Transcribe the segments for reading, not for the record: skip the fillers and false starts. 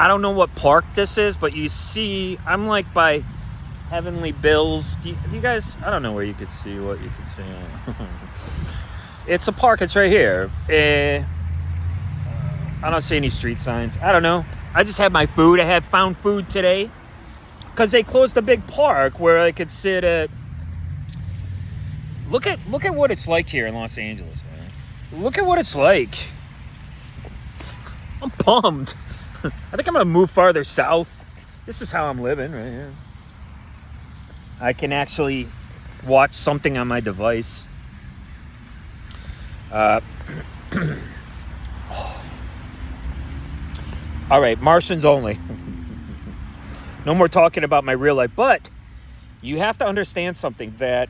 I don't know what park this is, but you see, I'm like by Heavenly Bills. Do you guys, I don't know where you could see what you could see. It's a park, it's right here. I don't see any street signs. I don't know. I just had my food. I had found food today because they closed a big park where I could sit at. Look at what it's like here in Los Angeles, man. Look at what it's like. I'm bummed. I think I'm gonna move farther south. This is how I'm living right here. I can actually watch something on my device. All right, Martians only. No more talking about my real life. But you have to understand something, that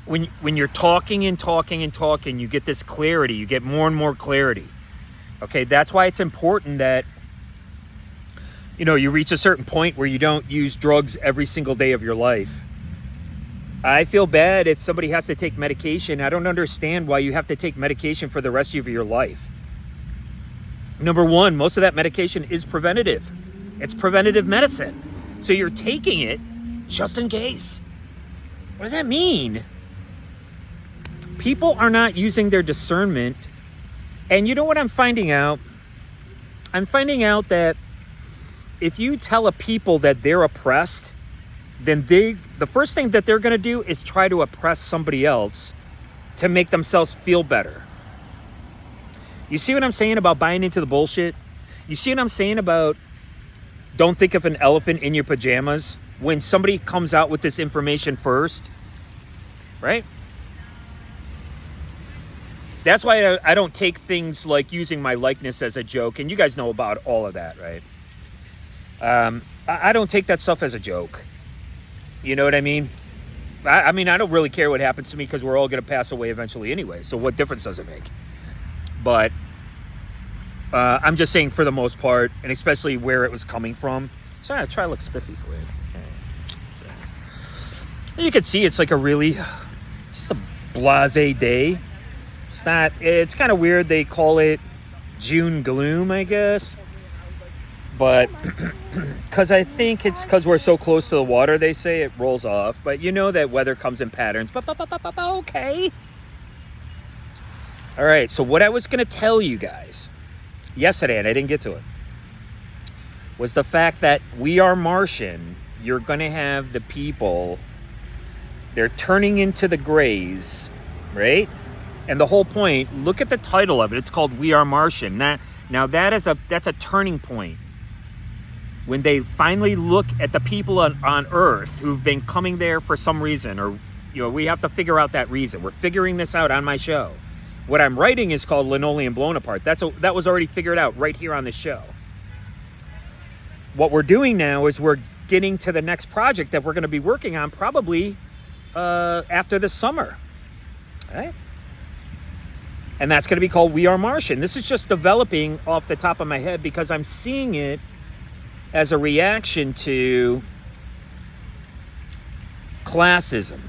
when you're talking and talking and talking, you get this clarity. You get more and more clarity. Okay, that's why it's important that, you know, you reach a certain point where you don't use drugs every single day of your life. I feel bad if somebody has to take medication. I don't understand why you have to take medication for the rest of your life. Number one, most of that medication is preventative. It's preventative medicine. So you're taking it just in case. What does that mean? People are not using their discernment. And you know what I'm finding out? I'm finding out that if you tell a people that they're oppressed, then the first thing that they're going to do is try to oppress somebody else to make themselves feel better. You see what I'm saying about buying into the bullshit? You see what I'm saying about don't think of an elephant in your pajamas when somebody comes out with this information first, right? That's why I don't take things like using my likeness as a joke, and you guys know about all of that, right? I don't take that stuff as a joke. You know what I mean? I mean, I don't really care what happens to me because we're all going to pass away eventually anyway, so what difference does it make? But I'm just saying, for the most part, and especially where it was coming from. So I try to look spiffy for you. So, you can see it's like a really, just a blasé day. It's kind of weird. They call it June gloom, I guess. But because I think it's because we're so close to the water, they say it rolls off. But you know that weather comes in patterns. Okay. All right, so what I was going to tell you guys yesterday, and I didn't get to it, was the fact that We Are Martian, you're going to have the people, they're turning into the Greys, right? And the whole point, look at the title of it. It's called We Are Martian. Now that's a turning point. When they finally look at the people on Earth who've been coming there for some reason, or, you know, we have to figure out that reason. We're figuring this out on my show. What I'm writing is called Linoleum Blown Apart. That was already figured out right here on this show. What we're doing now is we're getting to the next project that we're going to be working on probably after the summer. All right? And that's going to be called We Are Martian. This is just developing off the top of my head because I'm seeing it as a reaction to classism.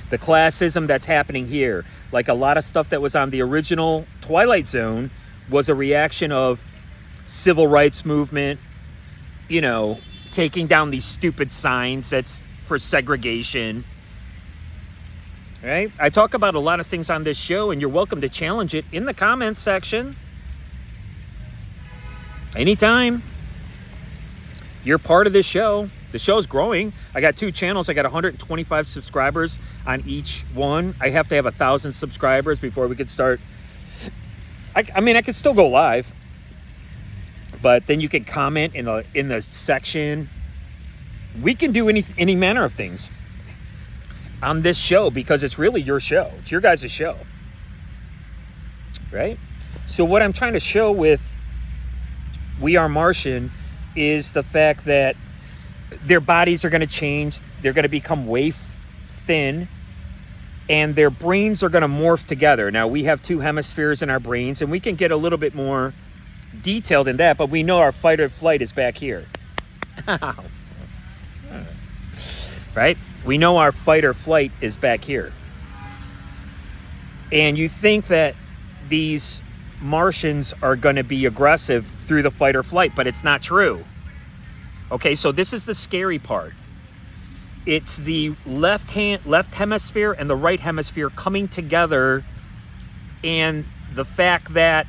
The classism that's happening here. Like a lot of stuff that was on the original Twilight Zone was a reaction of civil rights movement, you know, taking down these stupid signs that's for segregation. Right? I talk about a lot of things on this show, and you're welcome to challenge it in the comments section. Anytime. You're part of this show. The show's growing. I got 2 channels. I got 125 subscribers on each one. I have to have 1,000 subscribers before we could start. I mean, I could still go live, but then you can comment in the section. We can do any manner of things on this show because it's really your show. It's your guys' show, right? So what I'm trying to show with We Are Martian is the fact that their bodies are going to change. They're going to become waif thin, and their brains are going to morph together. Now, we have 2 hemispheres in our brains, and we can get a little bit more detailed in that, but we know our fight or flight is back here. Right? We know our fight or flight is back here. And you think that these Martians are going to be aggressive through the fight or flight, but it's not true. Okay, so this is the scary part. It's the left hemisphere and the right hemisphere coming together, and the fact that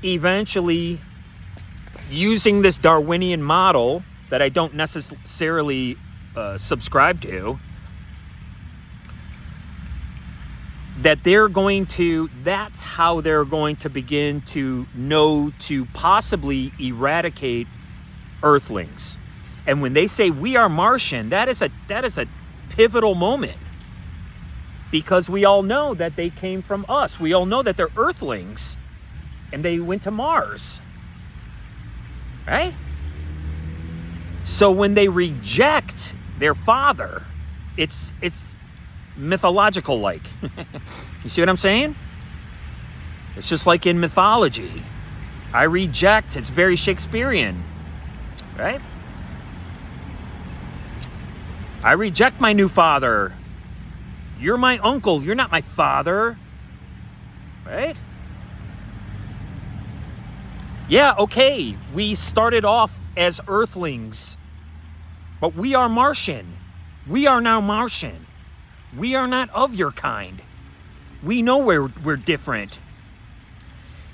eventually, using this Darwinian model that I don't necessarily subscribe to, that's how they're going to begin to know to possibly eradicate Earthlings. And when they say we are Martian, that is a pivotal moment, because we all know that they came from us. We all know that they're Earthlings and they went to Mars, right? So when they reject their father, it's mythological like. You see what I'm saying? It's just like in mythology. I reject, it's very Shakespearean, right? I reject my new father. You're my uncle, you're not my father, right? Yeah, okay, we started off as Earthlings, but we are Martian. We are now Martian. We are not of your kind. We know we're different.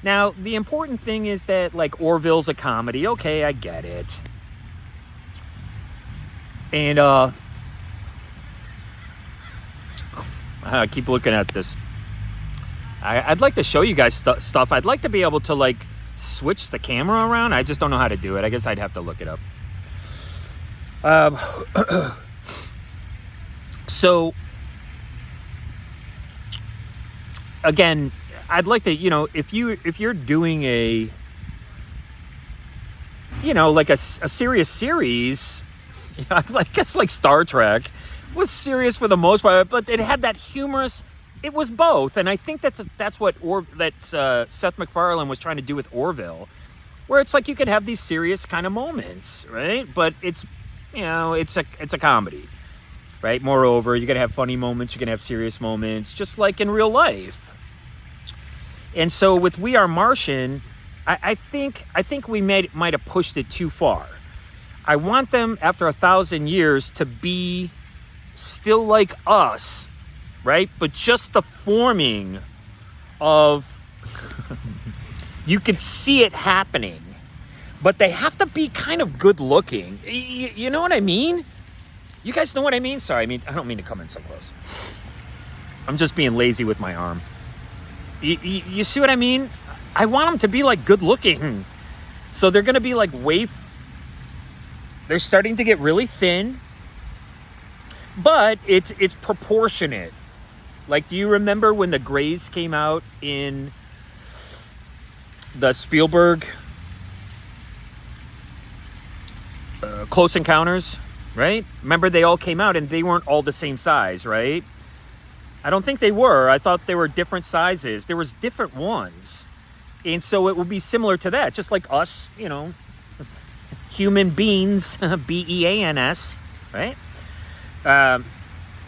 Now, the important thing is that, like, Orville's a comedy. Okay, I get it. And, I keep looking at this. I'd like to show you guys stuff. I'd like to be able to, like, switch the camera around. I just don't know how to do it. I guess I'd have to look it up. So, again, I'd like to, if you're doing a, like a serious series, I guess like Star Trek was serious for the most part, but it had that humorous. It was both, and I think that's what Seth MacFarlane was trying to do with Orville, where it's like you could have these serious kind of moments, right? But it's, it's a comedy, right? Moreover, you can have funny moments, you can have serious moments, just like in real life. And so with We Are Martian, I think we might have pushed it too far. I want them after 1,000 years to be still like us, right? But just the forming of, you could see it happening, but they have to be kind of good looking. You know what I mean? You guys know what I mean? Sorry, I don't mean to come in so close. I'm just being lazy with my arm. You see what I mean? I want them to be like good looking. So they're going to be like they're starting to get really thin, but it's proportionate. Like, do you remember when the Greys came out in the Spielberg Close Encounters, right? Remember they all came out and they weren't all the same size, right? I don't think they were. I thought they were different sizes. There was different ones. And so it would be similar to that, just like us, human beings, B-E-A-N-S, right?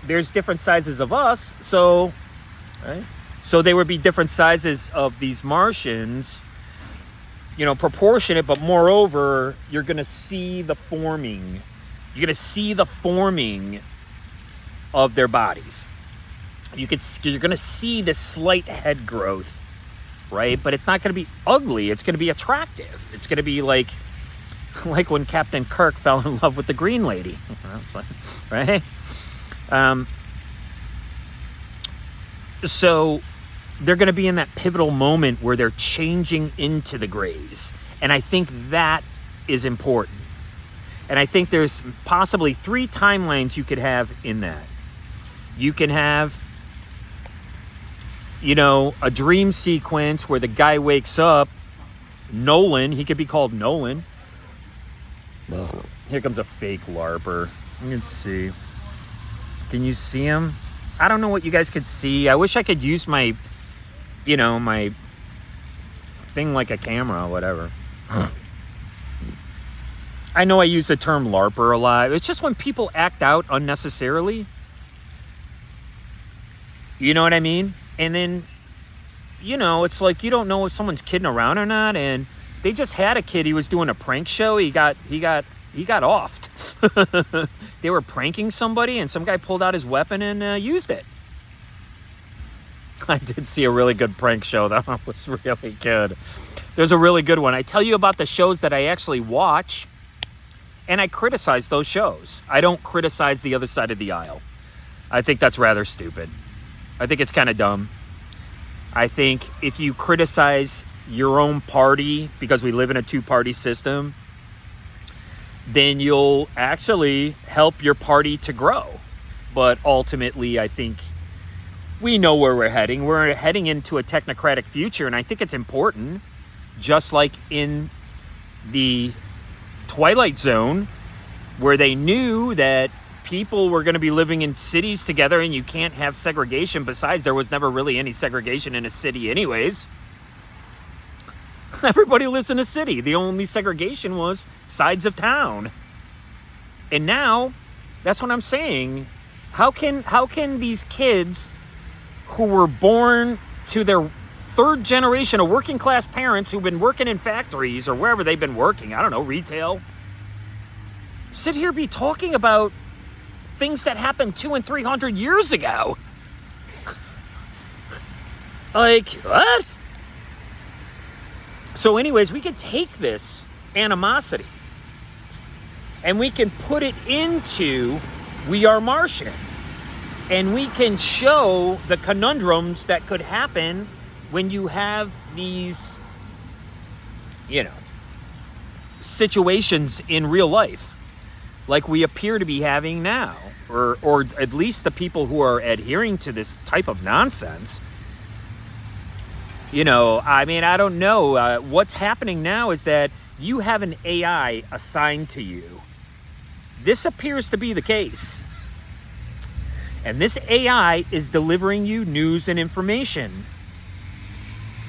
There's different sizes of us, so, right? So there would be different sizes of these Martians, proportionate, but moreover, you're going to see the forming. You're going to see the forming of their bodies. You're going to see this slight head growth, right? But it's not going to be ugly. It's going to be attractive. It's going to be like when Captain Kirk fell in love with the Green Lady, right? So they're going to be in that pivotal moment where they're changing into the Greys. And I think that is important. And I think there's possibly 3 timelines you could have in that. You can have, a dream sequence where the guy wakes up, Nolan, he could be called Nolan. Here comes a fake Larper. You can see. Can you see him? I don't know what you guys could see. I wish I could use my, my thing like a camera or whatever. I know I use the term Larper a lot. It's just when people act out unnecessarily. You know what I mean? And then, it's like you don't know if someone's kidding around or not, and they just had a kid. He was doing a prank show. He got offed. They were pranking somebody, and some guy pulled out his weapon and used it. I did see a really good prank show. That one was really good. There's a really good one. I tell you about the shows that I actually watch, and I criticize those shows. I don't criticize the other side of the aisle. I think that's rather stupid. I think it's kind of dumb. I think if you criticize your own party, because we live in a two-party system, then you'll actually help your party to grow. But ultimately, I think we know where we're heading. We're heading into a technocratic future, and I think it's important, just like in the Twilight Zone, where they knew that people were going to be living in cities together and you can't have segregation. Besides, there was never really any segregation in a city anyways. Everybody lives in a city. The only segregation was sides of town. And now, that's what I'm saying. How can these kids who were born to their third generation of working class parents who've been working in factories or wherever they've been working, I don't know, retail, sit here be talking about things that happened 200 and 300 years ago? Like, what? So anyways, we can take this animosity and we can put it into We Are Martian. And we can show the conundrums that could happen when you have these, situations in real life, like we appear to be having now, or at least the people who are adhering to this type of nonsense. I don't know. What's happening now is that you have an AI assigned to you. This appears to be the case. And this AI is delivering you news and information.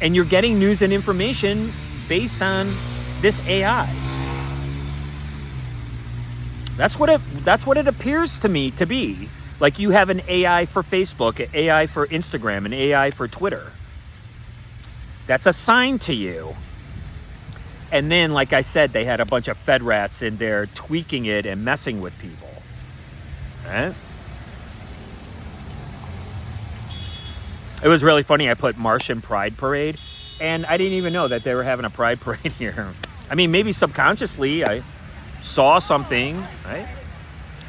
And you're getting news and information based on this AI. That's what it appears to me to be. Like you have an AI for Facebook, an AI for Instagram, an AI for Twitter. That's assigned to you. And then, like I said, they had a bunch of Fed rats in there tweaking it and messing with people. Right? It was really funny. I put Martian Pride Parade, and I didn't even know that they were having a Pride Parade here. I mean, maybe subconsciously I saw something, right?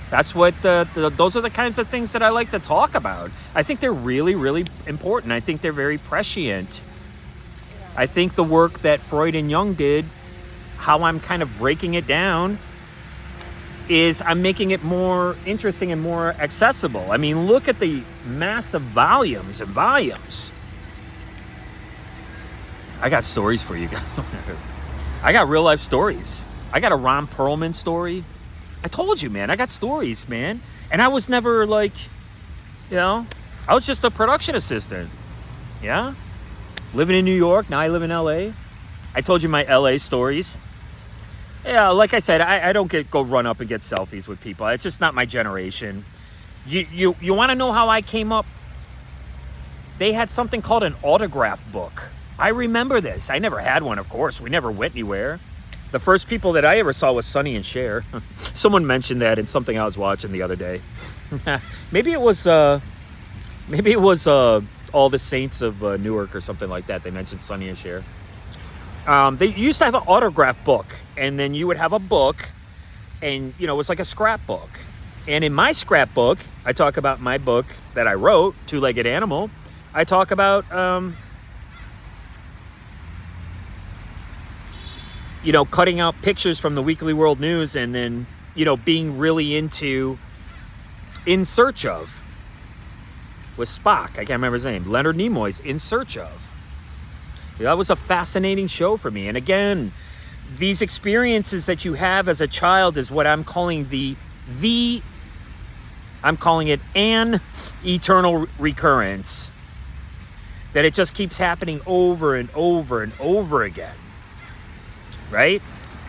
That's what those are the kinds of things that I like to talk about. I think they're really, really important. I think they're very prescient. I think the work that Freud and Jung did, how I'm kind of breaking it down, is I'm making it more interesting and more accessible. I mean, look at the massive volumes and volumes. I got stories for you guys. I got real life stories. I got a Ron Perlman story. I told you, man, I got stories, man. And I was never like, I was just a production assistant. Yeah? Living in New York, now I live in LA. I told you my LA stories. Yeah, like I said, I don't go run up and get selfies with people. It's just not my generation. You want to know how I came up? They had something called an autograph book. I remember this. I never had one, of course. We never went anywhere. The first people that I ever saw was Sonny and Cher. Someone mentioned that in something I was watching the other day. Maybe it was All the Saints of Newark or something like that. They mentioned Sonny and Cher. They used to have an autograph book, and then you would have a book, and it was like a scrapbook. And in my scrapbook, I talk about my book that I wrote, Two-Legged Animal. I talk about cutting out pictures from the Weekly World News, and then being really into In Search Of with Spock. I can't remember his name. Leonard Nimoy's In Search Of. That was a fascinating show for me. And again, these experiences that you have as a child is what I'm calling I'm calling it an eternal recurrence. That it just keeps happening over and over and over again. Right?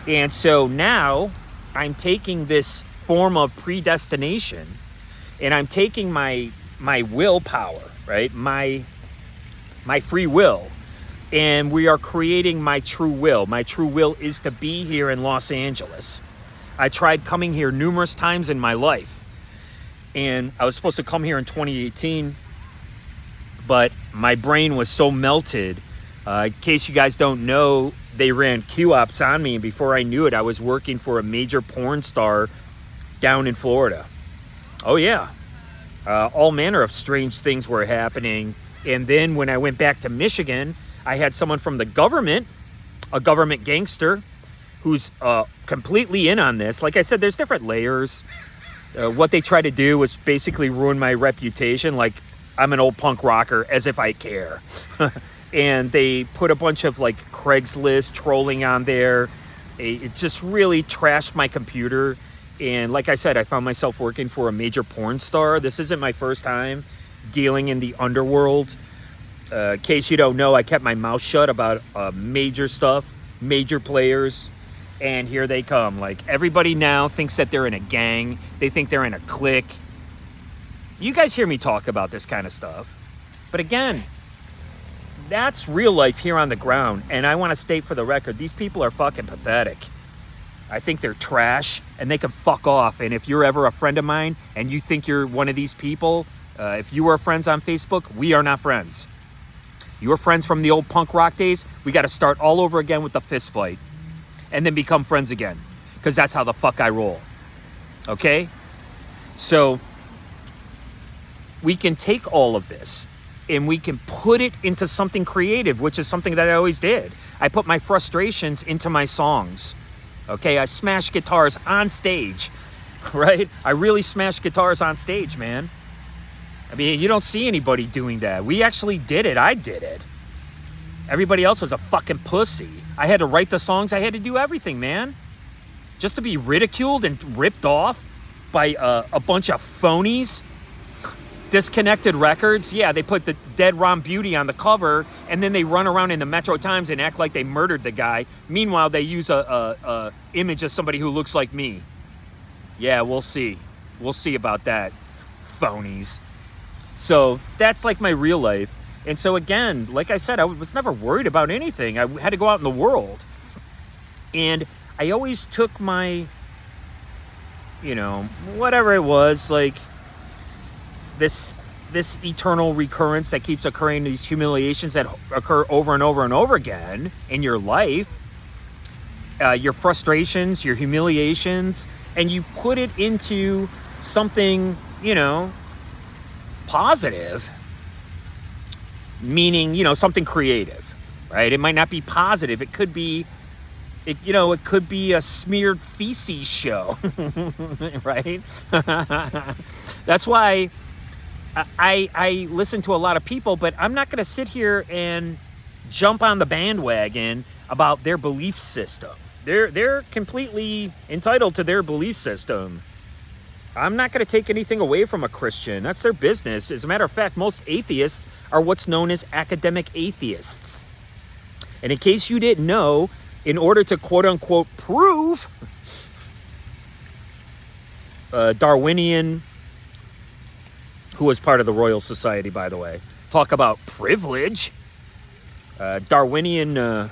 And so now I'm taking this form of predestination, and I'm taking my willpower, right? My my free will. And we are creating my true will. My true will is to be here in Los Angeles. I tried coming here numerous times in my life. And I was supposed to come here in 2018, but my brain was so melted. In case you guys don't know, they ran Q-ops on me, and before I knew it, I was working for a major porn star down in Florida. Oh yeah. All manner of strange things were happening. And then when I went back to Michigan, I had someone from the government, a government gangster, who's completely in on this. Like I said, there's different layers. What they try to do was basically ruin my reputation, like I'm an old punk rocker, as if I care. And they put a bunch of like Craigslist trolling on there. It just really trashed my computer. And like I said, I found myself working for a major porn star. This isn't my first time dealing in the underworld. In case you don't know, I kept my mouth shut about major stuff, major players. And here they come. Like, everybody now thinks that they're in a gang. They think they're in a clique. You guys hear me talk about this kind of stuff. But again, that's real life here on the ground. And I want to state for the record, these people are fucking pathetic. I think they're trash, and they can fuck off. And if you're ever a friend of mine and you think you're one of these people, if you are friends on Facebook, we are not friends. You were friends from the old punk rock days. We got to start all over again with the fist fight. And then become friends again. Because that's how the fuck I roll. Okay? So, we can take all of this and we can put it into something creative, which is something that I always did. I put my frustrations into my songs. Okay? I smash guitars on stage. Right? I really smash guitars on stage, man. I mean, you don't see anybody doing that. We actually did it. I did it. Everybody else was a fucking pussy. I had to write the songs. I had to do everything, man. Just to be ridiculed and ripped off by a bunch of phonies. Disconnected records. Yeah, they put the dead Ron Beauty on the cover, and then they run around in the Metro Times and act like they murdered the guy. Meanwhile, they use a image of somebody who looks like me. Yeah, we'll see. We'll see about that. Phonies. So that's like my real life. And so again, like I said, I was never worried about anything. I had to go out in the world. And I always took my, whatever it was, like this eternal recurrence that keeps occurring, these humiliations that occur over and over and over again in your life, your frustrations, your humiliations, and you put it into something, positive. Meaning, something creative, right? It might not be positive. It could be, it could be a smeared feces show, right? That's why I listen to a lot of people, but I'm not going to sit here and jump on the bandwagon about their belief system. They're completely entitled to their belief system. I'm not going to take anything away from a Christian. That's their business. As a matter of fact, most atheists are what's known as academic atheists. And in case you didn't know, in order to quote-unquote prove Darwinian, who was part of the Royal Society, by the way, talk about privilege, Darwinian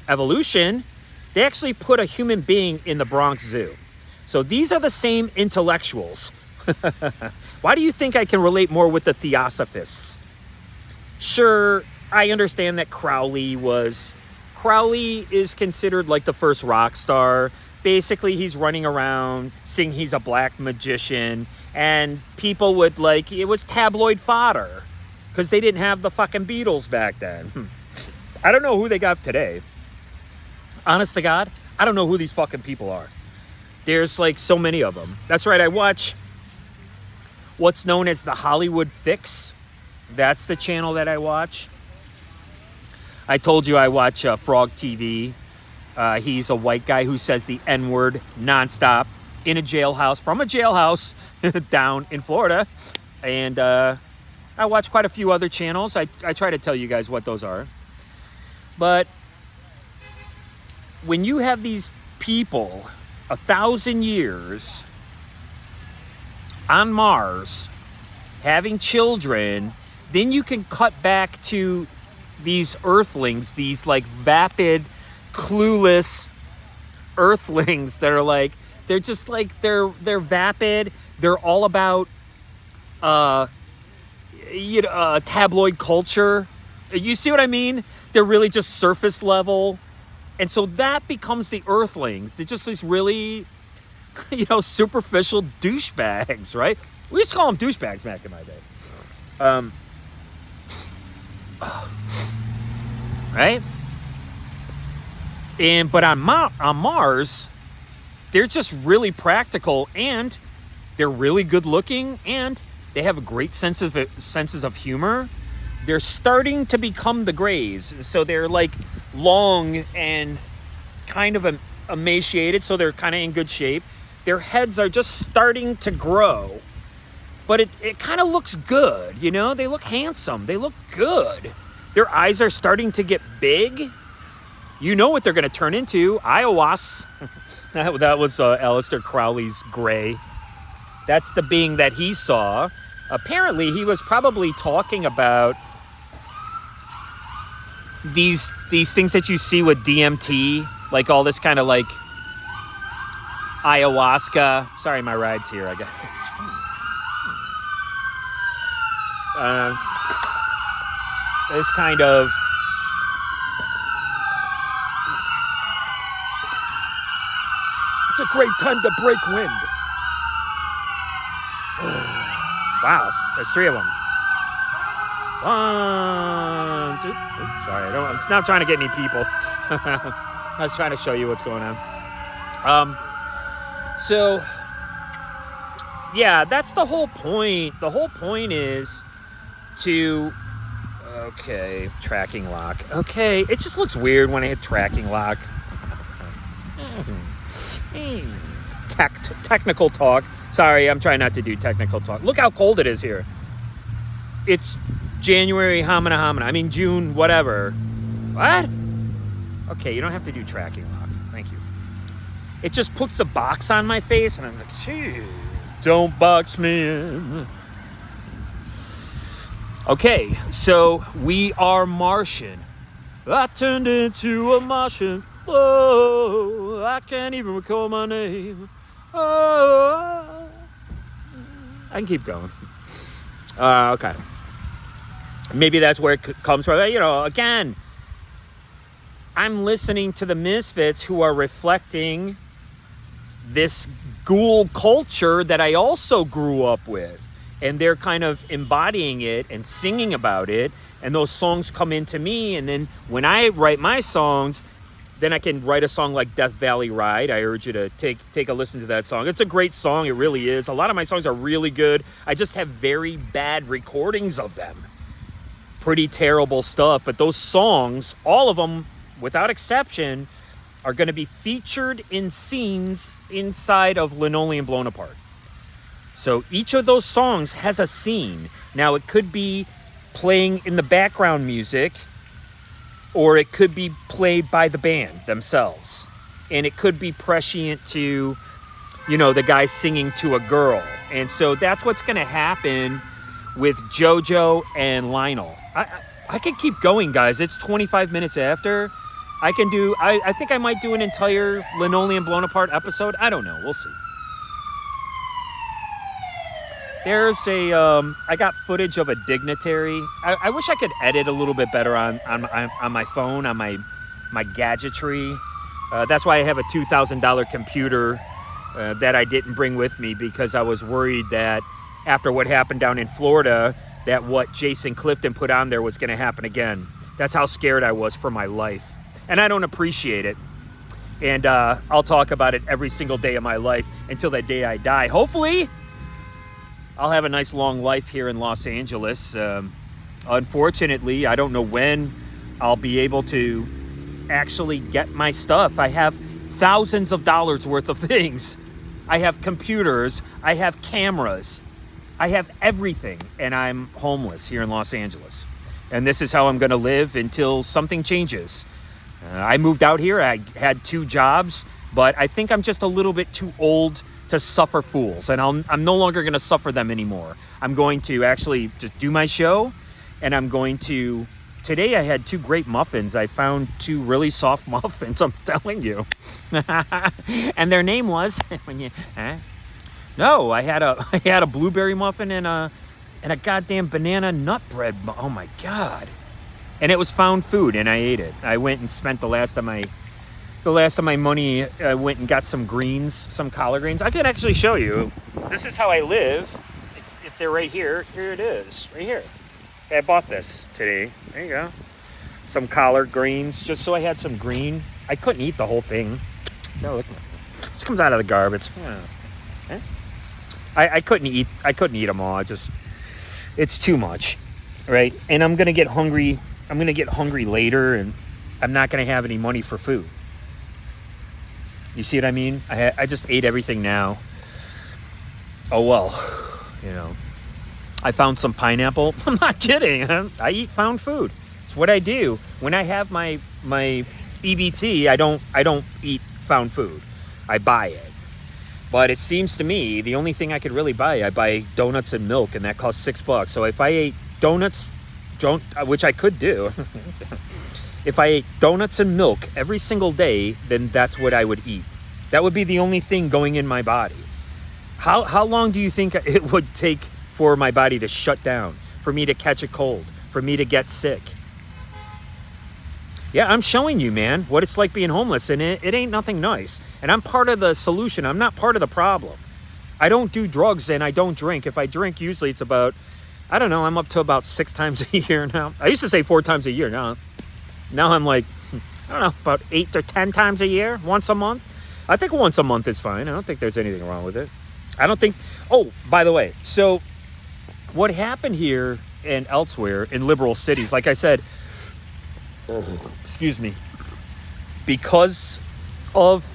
evolution, they actually put a human being in the Bronx Zoo. So these are the same intellectuals. Why do you think I can relate more with the Theosophists? Sure, I understand that Crowley is considered like the first rock star. Basically, he's running around saying he's a black magician, and people would it was tabloid fodder because they didn't have the fucking Beatles back then. I don't know who they got today. Honest to God, I don't know who these fucking people are. There's so many of them. That's right, I watch what's known as the Hollywood Fix. That's the channel that I watch. I told you I watch Frog TV. He's a white guy who says the N-word nonstop in a jailhouse, from a jailhouse down in Florida. And I watch quite a few other channels. I try to tell you guys what those are. But when you have these people 1,000 years on Mars, having children, then you can cut back to these earthlings, these like vapid, clueless earthlings that are like, they're just like, they're vapid. They're all about tabloid culture. You see what I mean? They're really just surface level. And so that becomes the earthlings. They're just these really, superficial douchebags, right? We used to call them douchebags back in my day. Right? But on Mars, they're just really practical, and they're really good looking, and they have a great senses of humor. They're starting to become the Greys. So they're like long and kind of emaciated, so they're kind of in good shape. Their heads are just starting to grow. But it kind of looks good, They look handsome. They look good. Their eyes are starting to get big. You know what they're going to turn into. Iowas. That was Aleister Crowley's Grey. That's the being that he saw. Apparently, he was probably talking about these things that you see with DMT, like all this kind of like ayahuasca. Sorry, my ride's here. I got this kind of it's a great time to break wind. Wow, there's 3 of them. 1, 2. Oops, sorry, I'm not trying to get any people. I was trying to show you what's going on. So, yeah, that's the whole point. The whole point is to, okay, tracking lock. Okay, it just looks weird when I hit tracking lock. Technical talk. Sorry, I'm trying not to do technical talk. Look how cold it is here. It's January, June, whatever. What? Okay, you don't have to do tracking lock. Thank you. It just puts a box on my face, and I'm like, gee, don't box me in. Okay, so we are Martian. I turned into a Martian. Oh, I can't even recall my name. Oh, I can keep going. Okay. Maybe that's where it comes from. Again, I'm listening to the Misfits, who are reflecting this ghoul culture that I also grew up with. And they're kind of embodying it and singing about it. And those songs come into me. And then when I write my songs, then I can write a song like Death Valley Ride. I urge you to take a listen to that song. It's a great song. It really is. A lot of my songs are really good. I just have very bad recordings of them. Pretty terrible stuff. But those songs, all of them, without exception, are going to be featured in scenes inside of Linoleum Blown Apart. So each of those songs has a scene. Now, it could be playing in the background music, or it could be played by the band themselves. And it could be prescient to, the guy singing to a girl. And so that's what's going to happen with JoJo and Lionel. I could keep going, guys. It's 25 minutes after. I think I might do an entire Linoleum Blown Apart episode. I don't know. We'll see. There's I got footage of a dignitary. I wish I could edit a little bit better on my phone, on my gadgetry. That's why I have a $2,000 computer that I didn't bring with me, because I was worried that after what happened down in Florida, that what Jason Clifton put on there was going to happen again. That's how scared I was for my life. And I don't appreciate it. And I'll talk about it every single day of my life until that day I die. Hopefully, I'll have a nice long life here in Los Angeles. Unfortunately, I don't know when I'll be able to actually get my stuff. I have thousands of dollars worth of things. I have computers. I have cameras. I have everything. And I'm homeless here in Los Angeles. And this is how I'm going to live until something changes. I moved out here. I had 2 jobs. But I think I'm just a little bit too old to suffer fools, and I'm no longer going to suffer them anymore. I'm going to actually just do my show, And I'm going to... Today I had 2 great muffins. I found 2 really soft muffins, I'm telling you. And their name was... No, I had a blueberry muffin and a goddamn banana nut bread. Oh my God. And it was found food, and I ate it. I went and spent the last of my money. I went and got some greens, some collard greens. I could actually show you. This is how I live. If they're right here, here it is, right here. I bought this today. There you go. Some collard greens, just so I had some green. I couldn't eat the whole thing. Oh, look. This comes out of the garbage. I couldn't eat them all. It's too much, right? And I'm gonna get hungry. I'm gonna get hungry later, and I'm not gonna have any money for food. You see what I mean? I just ate everything now. Oh well, you know. I found some pineapple. I'm not kidding. I eat found food. It's what I do. When I have my EBT, I don't eat found food. I buy it. But it seems to me the only thing I could really buy, I buy donuts and milk, and that costs $6. So if I ate donuts, which I could do, if I ate donuts and milk every single day, then that's what I would eat. That would be the only thing going in my body. How long do you think it would take for my body to shut down, for me to catch a cold, for me to get sick? Yeah, I'm showing you, man, what it's like being homeless, and it ain't nothing nice. And I'm part of the solution. I'm not part of the problem. I don't do drugs and I don't drink. If I drink, usually it's about, I don't know, I'm up to about 6 times a year now. I used to say 4 times a year. Now I'm like, I don't know, about 8 or 10 times a year, once a month. I think once a month is fine. I don't think there's anything wrong with it. I don't think, oh, by the way, so what happened here and elsewhere in liberal cities, like I said, excuse me, because of,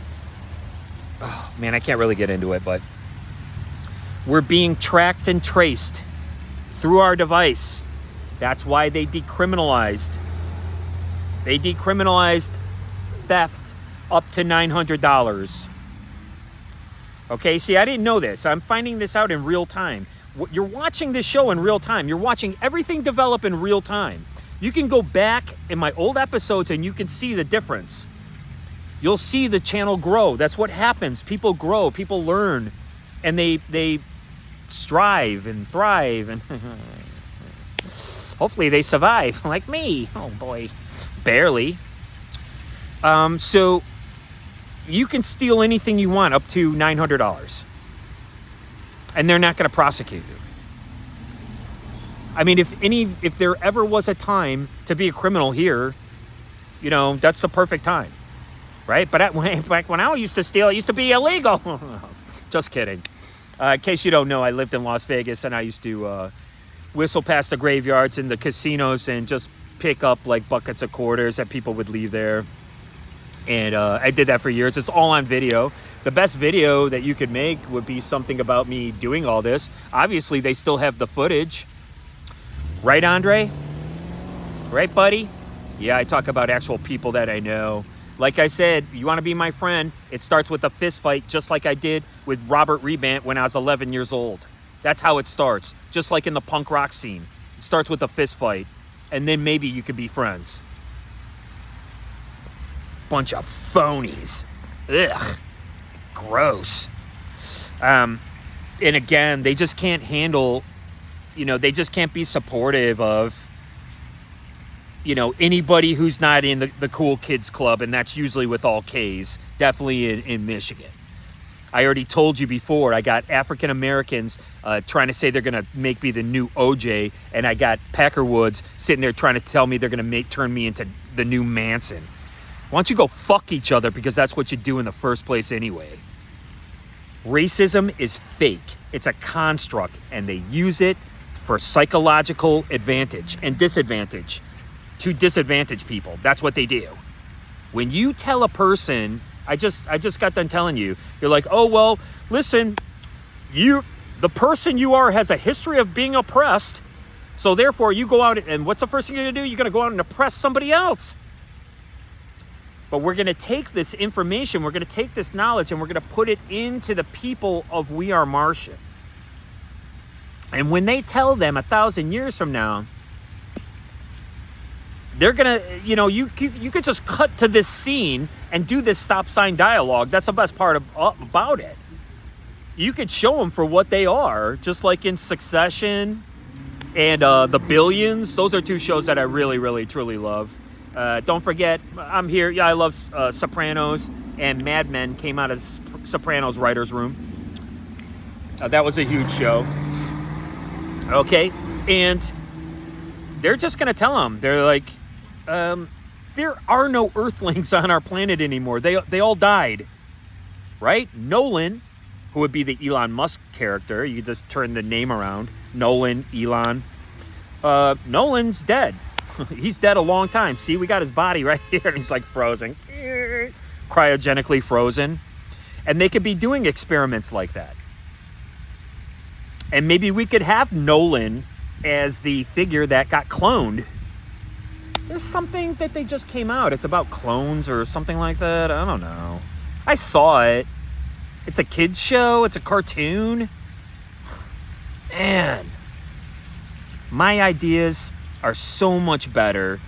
oh man, I can't really get into it, but we're being tracked and traced through our device. That's why they decriminalized theft up to $900. Okay, see, I didn't know this. I'm finding this out in real time. You're watching this show in real time. You're watching everything develop in real time. You can go back in my old episodes and you can see the difference. You'll see the channel grow. That's what happens. People grow, people learn, and they strive and thrive, and hopefully they survive, like me. Oh boy, barely. So you can steal anything you want up to $900, and they're not going to prosecute you. I mean, if there ever was a time to be a criminal here, you know, that's the perfect time, right? But back when I used to steal, it used to be illegal. Just kidding. In case you don't know, I lived in Las Vegas, and I used to whistle past the graveyards and the casinos and just pick up like buckets of quarters that people would leave there. And I did that for years. It's all on video. The best video that you could make would be something about me doing all this. Obviously, they still have the footage. Right, Andre? Right, buddy? Yeah, I talk about actual people that I know. Like I said, you want to be my friend, it starts with a fist fight, just like I did with Robert Rebant when I was 11 years old. That's how it starts. Just like in the punk rock scene. It starts with a fist fight, and then maybe you could be friends. Bunch of phonies. Ugh. Gross. And again, they just can't handle... You know, they just can't be supportive of, you know, anybody who's not in the cool kids club, and that's usually with all K's, definitely in Michigan. I already told you before, I got African Americans trying to say they're going to make me the new OJ, and I got Packer Woods sitting there trying to tell me they're going to turn me into the new Manson. Why don't you go fuck each other, because that's what you do in the first place anyway. Racism is fake. It's a construct, and they use it for psychological advantage and disadvantage to disadvantage people. That's what they do. When you tell a person, I just got done telling you, you're like, oh, well, listen, the person you are has a history of being oppressed. So therefore you go out and what's the first thing you're going to do? You're going to go out and oppress somebody else. But we're going to take this information, we're going to take this knowledge, and we're going to put it into the people of We Are Martian. And when they tell them 1,000 years from now, they're gonna, you could just cut to this scene and do this stop sign dialogue. That's the best part about it. You could show them for what they are, just like in Succession and The Billions. Those are two shows that I really, really, truly love. Don't forget, I'm here. Yeah, I love Sopranos, and Mad Men came out of Sopranos writer's room. That was a huge show. Okay, and they're just gonna tell them. They're like, there are no Earthlings on our planet anymore. They all died, right? Nolan, who would be the Elon Musk character, you just turn the name around. Nolan, Elon. Nolan's dead. He's dead a long time. See, we got his body right here, and he's like frozen, cryogenically frozen. And they could be doing experiments like that. And maybe we could have Nolan as the figure that got cloned. There's something that they just came out. It's about clones or something like that. I don't know. I saw it. It's a kid's show. It's a cartoon. Man, my ideas are so much better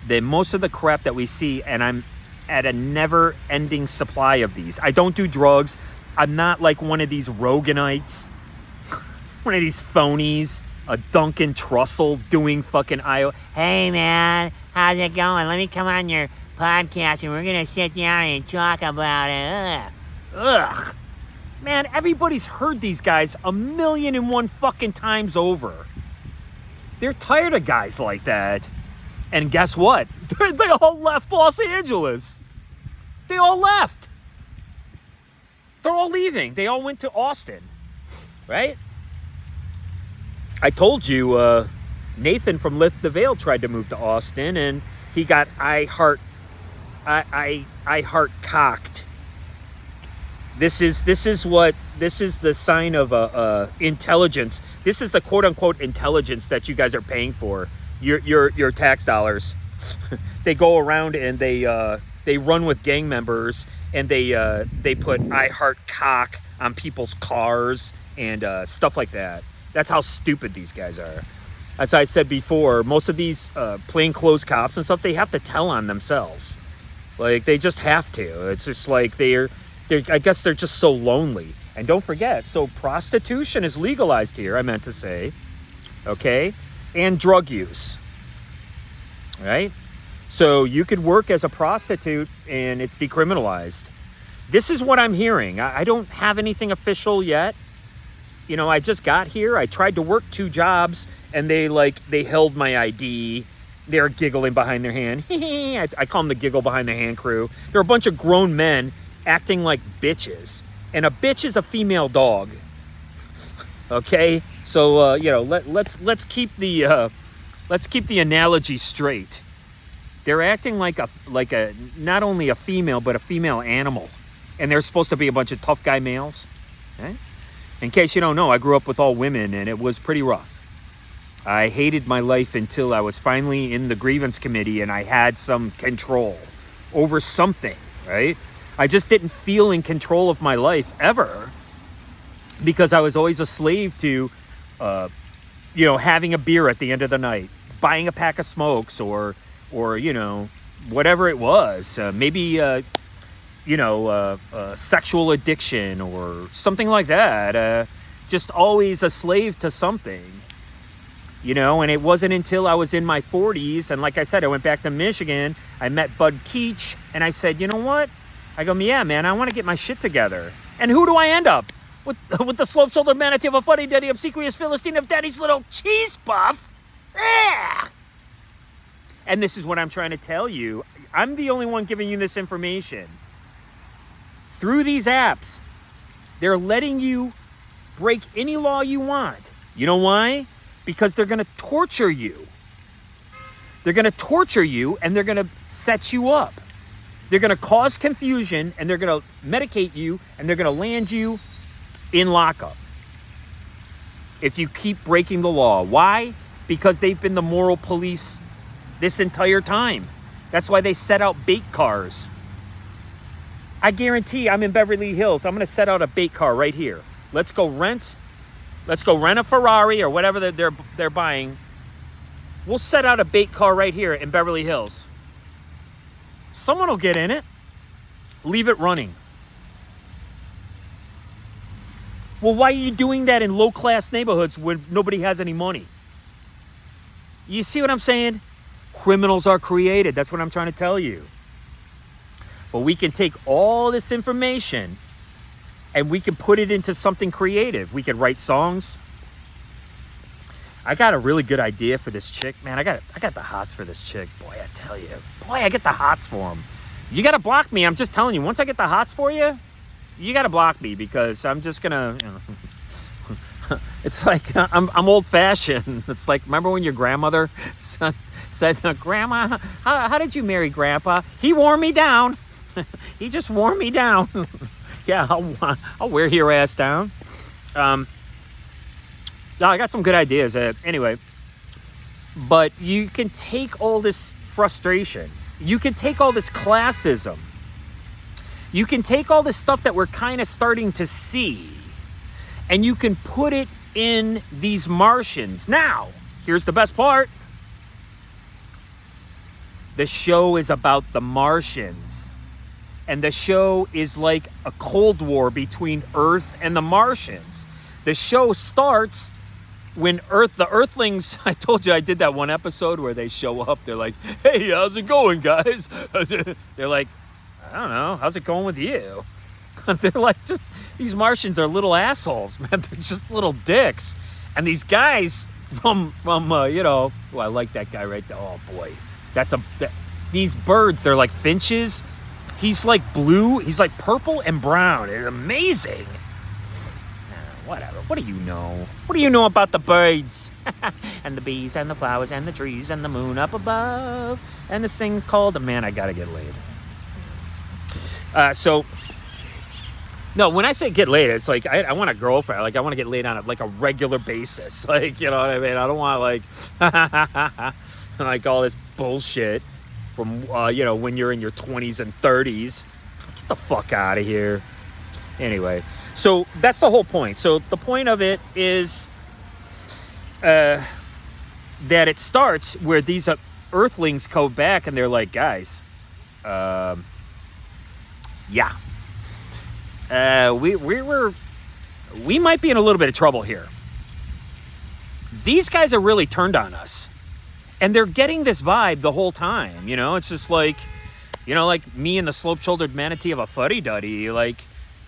than most of the crap that we see, and I'm at a never-ending supply of these. I don't do drugs. I'm not like one of these Roganites, one of these phonies, a Duncan Trussell doing fucking IO. Hey, man, how's it going? Let me come on your podcast, and we're going to sit down and talk about it. Ugh. Man, everybody's heard these guys 1,000,001 fucking times over. They're tired of guys like that. And guess what? They all left Los Angeles. They all left. They're all leaving. They all went to Austin. Right? I told you, Nathan from Lift the Veil tried to move to Austin, and he got I heart cocked. This is the sign of intelligence. This is the quote unquote intelligence that you guys are paying for. Your tax dollars. They go around and they run with gang members, and they put I heart cock on people's cars and stuff like that. That's how stupid these guys are. As I said before, most of these plainclothes cops and stuff, they have to tell on themselves. Like, they just have to. It's just like they're I guess they're just so lonely. And don't forget, so prostitution is legalized here, I meant to say. Okay? And drug use. Right? So you could work as a prostitute and it's decriminalized. This is what I'm hearing. I don't have anything official yet. You know, I just got here. I tried to work 2 jobs, and they held my ID. They're giggling behind their hand. I call them the giggle behind the hand crew. They're a bunch of grown men acting like bitches. And a bitch is a female dog. Okay? So let's keep the analogy straight. They're acting like a not only a female, but a female animal. And they're supposed to be a bunch of tough guy males. Okay? In case you don't know, I grew up with all women, and it was pretty rough. I hated my life until I was finally in the Grievance committee and I had some control over something, right? I just didn't feel in control of my life ever because I was always a slave to, having a beer at the end of the night, buying a pack of smokes or whatever it was. Sexual addiction or something like that. Just always a slave to something. And it wasn't until I was in my 40s, and like I said, I went back to Michigan, I met Bud Keach, and I said, you know what? I go, yeah, man, I want to get my shit together. And who do I end up? With the slope-shouldered manatee of a fuddy-duddy, obsequious Philistine of daddy's little cheese puff? Yeah! And this is what I'm trying to tell you. I'm the only one giving you this information. Through these apps, they're letting you break any law you want. You know why? Because they're going to torture you. They're going to torture you, and they're going to set you up. They're going to cause confusion, and they're going to medicate you, and they're going to land you in lockup if you keep breaking the law. Why? Because they've been the moral police this entire time. That's why they set out bait cars. I guarantee I'm in Beverly Hills. I'm going to set out a bait car right here. Let's go rent a Ferrari or whatever they're buying. We'll set out a bait car right here in Beverly Hills. Someone will get in it. Leave it running. Well, why are you doing that in low-class neighborhoods where nobody has any money? You see what I'm saying? Criminals are created. That's what I'm trying to tell you. But we can take all this information and we can put it into something creative. We can write songs. I got a really good idea for this chick, man. I got the hots for this chick. Boy, I tell you. Boy, I get the hots for him. You got to block me. I'm just telling you. Once I get the hots for you, you got to block me because I'm just going to, it's like I'm old-fashioned. It's like, remember when your grandmother said, Grandma, how did you marry Grandpa? He wore me down. He just wore me down. Yeah, I'll wear your ass down. No, I got some good ideas. Anyway, but you can take all this frustration. You can take all this classism. You can take all this stuff that we're kind of starting to see, and you can put it in these Martians. Now, here's the best part. The show is about the Martians. And the show is like a Cold War between Earth and the Martians. The show starts when the Earthlings, I told you I did that one episode where they show up. They're like, hey, how's it going, guys? They're like, I don't know. How's it going with you? They're like, just, these Martians are little assholes, man. They're just little dicks. And these guys from oh, I like that guy right there. Oh, boy. These birds, they're like finches. He's like blue. He's like purple and brown. It's amazing. Whatever. What do you know? What do you know about the birds? And the bees and the flowers and the trees and the moon up above. And this thing called, man, I gotta get laid. No, when I say get laid, it's like I want a girlfriend. Like I want to get laid on a regular basis. Like, you know what I mean? I don't want like all this bullshit from, when you're in your 20s and 30s. Get the fuck out of here. Anyway, so that's the whole point. So the point of it is that it starts where these Earthlings go back and they're like, guys, we might be in a little bit of trouble here. These guys are really turned on us. And they're getting this vibe the whole time, It's just like, like me and the slope-shouldered manatee of a fuddy-duddy. Like,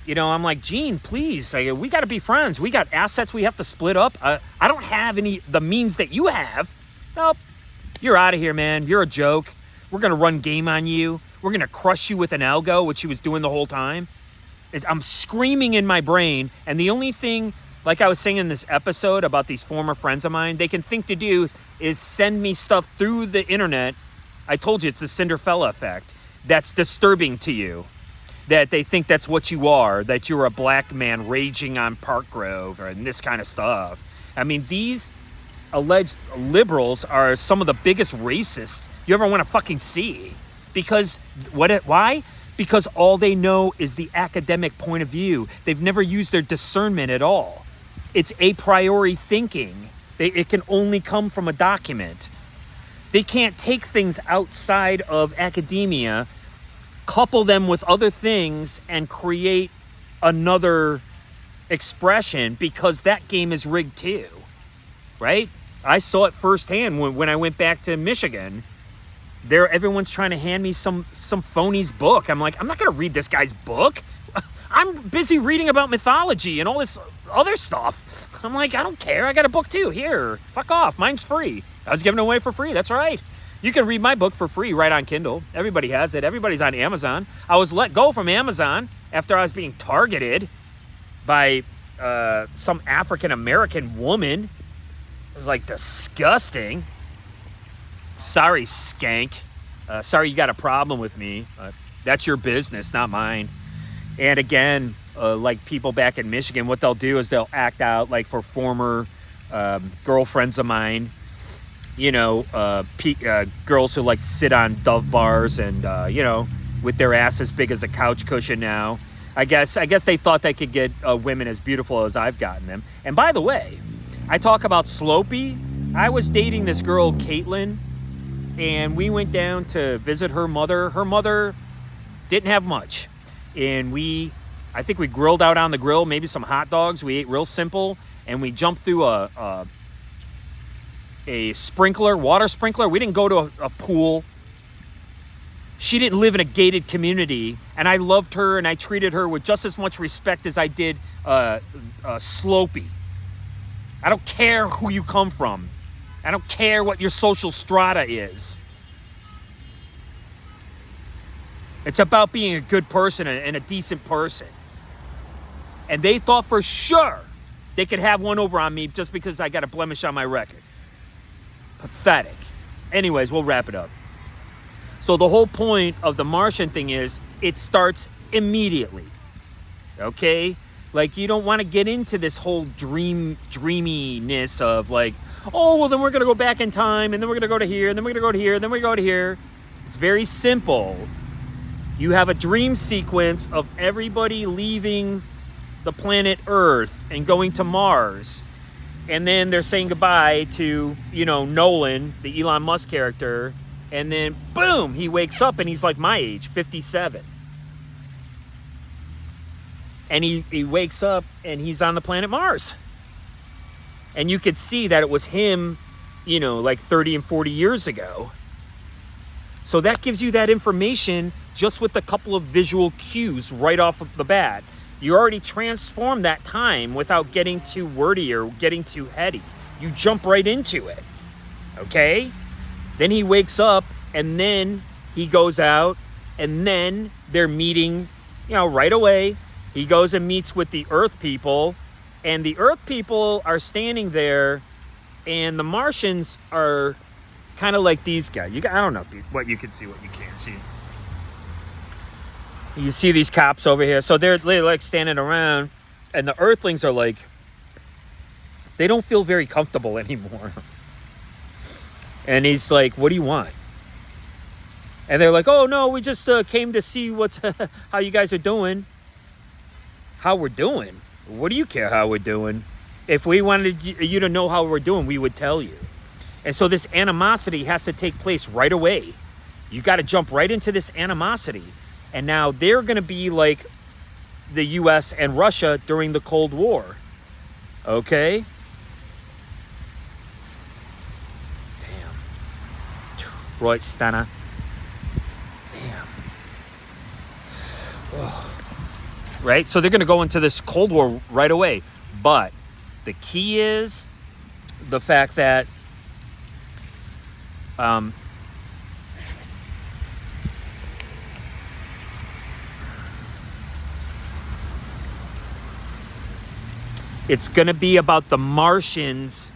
I'm like, Gene, please, we got to be friends. We got assets we have to split up. I don't have the means that you have. Nope. You're out of here, man. You're a joke. We're going to run game on you. We're going to crush you with an algo, which she was doing the whole time. I'm screaming in my brain, and the only thing, like I was saying in this episode about these former friends of mine, they can think to do is send me stuff through the internet. I told you it's the Cinderella effect. That's disturbing to you. That they think that's what you are, that you're a black man raging on Park Grove and this kind of stuff. I mean, these alleged liberals are some of the biggest racists you ever want to fucking see. Because, why? Because all they know is the academic point of view. They've never used their discernment at all. It's a priori thinking. It can only come from a document. They can't take things outside of academia, couple them with other things, and create another expression because that game is rigged too, right? I saw it firsthand when I went back to Michigan. Everyone's trying to hand me some phony's book. I'm like, I'm not going to read this guy's book. I'm busy reading about mythology and all this other stuff. I'm like, I don't care. I got a book too. Here, fuck off. Mine's free. I was giving it away for free. That's right. You can read my book for free right on Kindle. Everybody has it. Everybody's on Amazon. I was let go from Amazon after I was being targeted by some African-American woman. It was like disgusting. Sorry, skank. Sorry you got a problem with me. That's your business, not mine. And again, like people back in Michigan, what they'll do is they'll act out like for former girlfriends of mine. Girls who like sit on Dove bars and, with their ass as big as a couch cushion now. I guess they thought they could get women as beautiful as I've gotten them. And by the way, I talk about Slopey. I was dating this girl, Caitlin, and we went down to visit her mother. Her mother didn't have much. And I think we grilled out on the grill, maybe some hot dogs. We ate real simple, and we jumped through a sprinkler, water sprinkler. We didn't go to a pool. She didn't live in a gated community, and I loved her, and I treated her with just as much respect as I did Slopey. I don't care who you come from. I don't care what your social strata is. It's about being a good person and a decent person. And they thought for sure they could have one over on me just because I got a blemish on my record. Pathetic. Anyways, we'll wrap it up. So the whole point of the Martian thing is it starts immediately. Okay? Like, you don't want to get into this whole dreaminess of like, oh, well, then we're going to go back in time, and then we're going to go to here, and then we're going to go to here, and then we go to here. It's very simple. You have a dream sequence of everybody leaving the planet Earth and going to Mars. And then they're saying goodbye to, Nolan, the Elon Musk character. And then, boom, he wakes up and he's like my age, 57. And he wakes up and he's on the planet Mars. And you could see that it was him, like 30 and 40 years ago. So that gives you that information just with a couple of visual cues right off of the bat. You already transformed that time without getting too wordy or getting too heady. You jump right into it. Okay? Then he wakes up, and then he goes out, and then they're meeting, right away. He goes and meets with the Earth people, and the Earth people are standing there, and the Martians are kind of like these guys. I don't know what you can see, what you can't see. You see these cops over here. So they're like standing around, and the Earthlings are like, they don't feel very comfortable anymore. And he's like, what do you want? And they're like, oh, no, we just came to see how you guys are doing. How we're doing? What do you care how we're doing? If we wanted you to know how we're doing, we would tell you. And so this animosity has to take place right away. You got to jump right into this animosity. And now they're going to be like the U.S. and Russia during the Cold War. Okay? Damn. Right, Stana. Damn. Oh. Right? So they're going to go into this Cold War right away. But the key is the fact that it's going to be about the Martians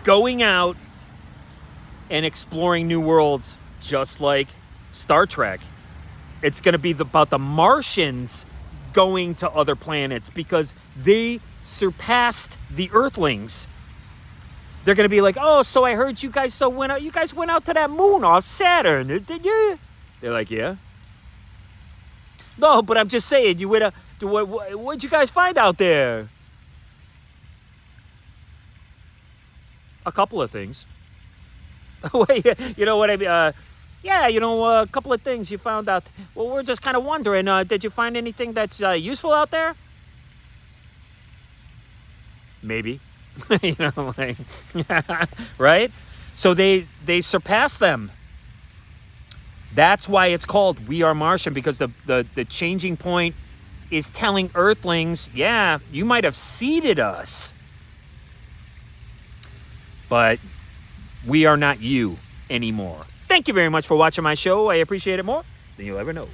going out and exploring new worlds, just like Star Trek. It's going to be about the Martians going to other planets because they surpassed the Earthlings. They're going to be like, oh, so I heard you guys went out to that moon off Saturn, did you? They're like, yeah. No, but I'm just saying, you went out. What'd you guys find out there? A couple of things. You know what I mean? Yeah, a couple of things you found out. Well, we're just kind of wondering, did you find anything that's useful out there? Maybe. Right? So they surpass them. That's why it's called We Are Martian, because the changing point is telling Earthlings, yeah, you might have seeded us, but we are not you anymore. Thank you very much for watching my show. I appreciate it more than you'll ever know.